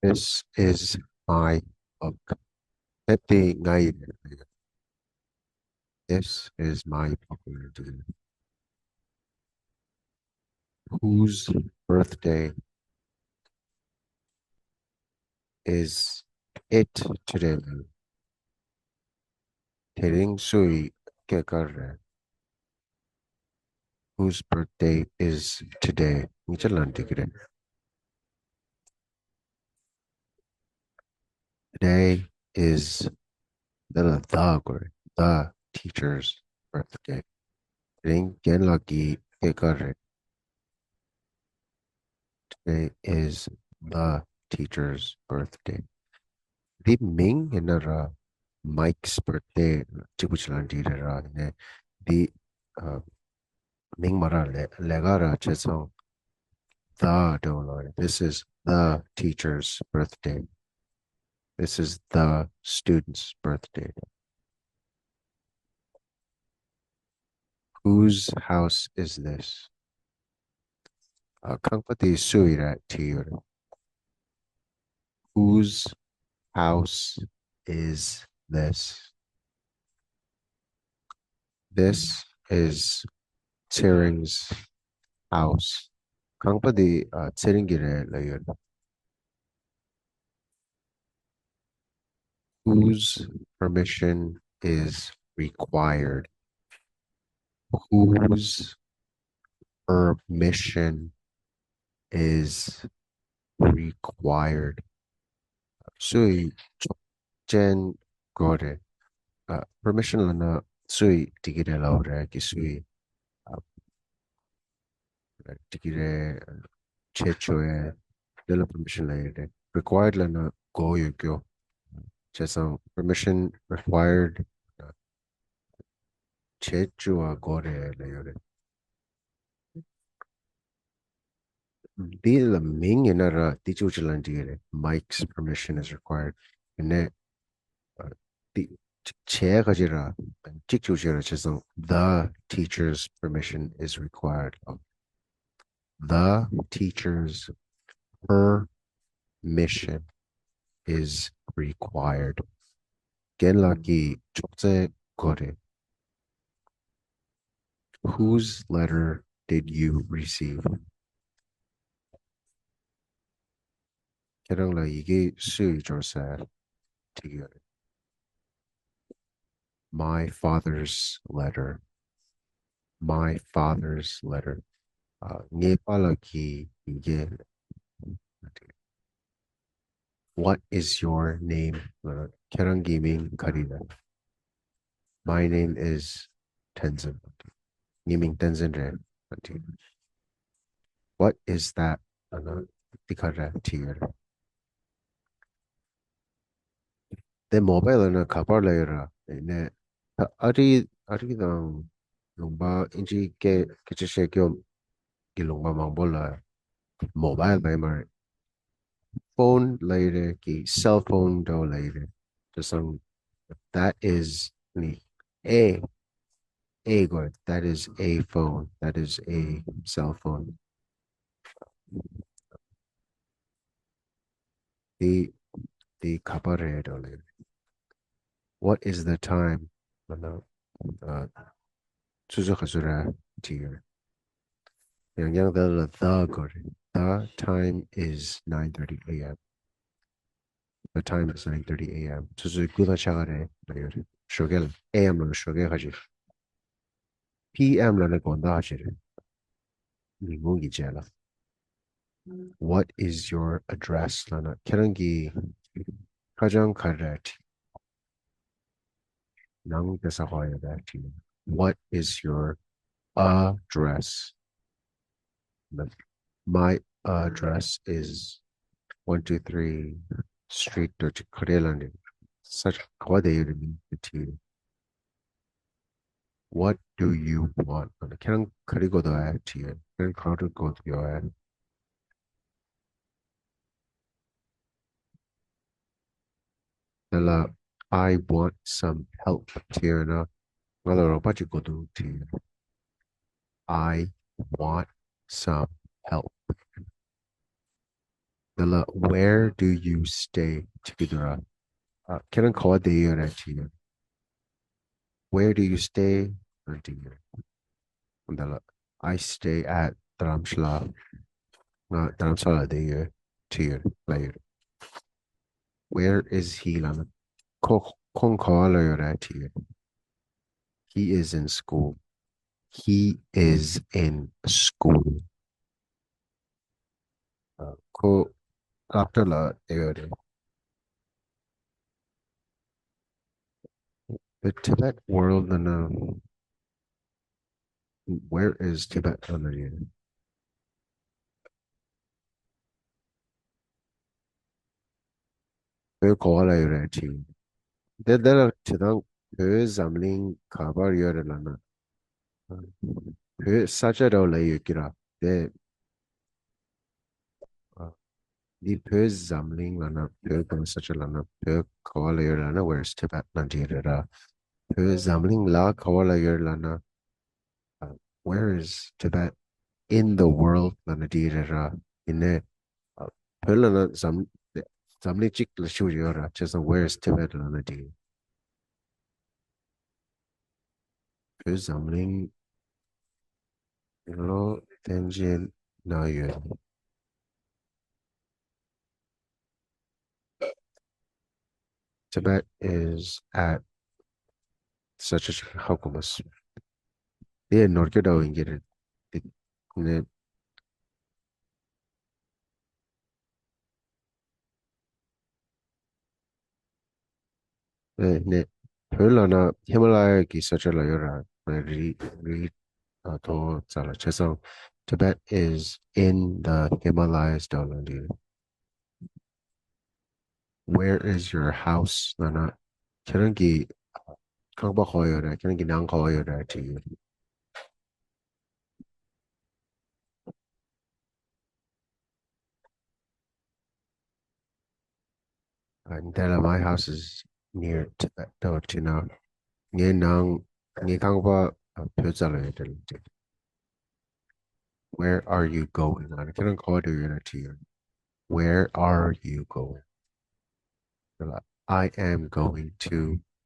This is my book. Happy night. This is my book. Whose birthday is it today? Telling Sui Kekar. Whose birthday is today? Today is the teacher's birthday. Ring Genlaki Kekar. Today is the teacher's birthday. The Ming in Mike's birthday, Chibuchilandira, the uh, Ming Mara Legara Chesong, the Dolor. This is the teacher's birthday. This is the student's birthday. Whose house is this? Kangpati Suira Tiur. Whose house is this? This is Tsering house. Kangpati Tsering Layer. Whose permission is required? Whose permission is required? Sui Jen Gore. Permission lana sui tigire laure ki sui tigire chechoe dela permission laire. Required lana go yugyo. Chesang permission required chechua gore laire. The Ming in a teacher Mike's permission is required. And then the chair the teacher's permission is required. The teacher's permission is required. Genlaki chokse kore. Whose letter did you receive? Kerangla 이게 수요조사 tigure. My father's letter. My father's letter. Nepalaki 이게 What is your name? Kerangiming Karina. My name is Tenzin. Niming Tenzin Re. What is that? Tikara tier. The mobile na kapar layera. Ne ari lungba inji ke chishe kyo ki lungba mangbola mobile by mar phone later ki cell phone do later. Just some that is ni a good. That is a phone. That is a cell phone. The kapare do later. What is the time? No. Suzukasura tier. Yang the good. The time is 9:30 a.m. The time is 9:30 a.m. Suzukula chagare later. Shogel a.m. lo shogel haji. p.m. lo gonda haji. Ningungi jela. What is your address? Lana Kerangi Kajang Karet. Nang Desahoya Dati. What is your address? My address is 123 Street Dutch Koreland. Such what do you mean to what do you want? Kerang Karigo do I to you? Kerang Crowder go to your I want some help, Tiana. Well, what you go do, Tiana? I want some help. where do you stay together? Karen called the year at you. Where do you stay? I stay at Dharamshala. Dharamshala the year. Tier layer. Where is he? Lana? Kong call at you. He is in school. He is in school. Ko after la the Tibet world and where is Tibet on the year? Where call at you? There are chidang who zamling kabar yor lana. Who such a role you kira. The the pö zamling lana pö kon such a lana pö call yor lana where's Tibet Nigeria? Pö zamling la call yor lana. Where is Tibet in the world lana dira in a pö lana zamling chik la shu yor just where's Tibet lana di. Pö zamling lo tenjin na yor. Tibet is at such a hukumas. Yeah, Norge daw ingir. Ne ne Pölana Himalaya ki such a layera. Re to zala chesang. Tibet is in the Himalayas daw landi. Where is your house? Nana Kirangi kangba koyora. Kirangi nang koyora to you. And then my house is near Tibet daw to now. Nge nang nge kangba pyo where are you going? I can't call you to you. Where are you going? I am going to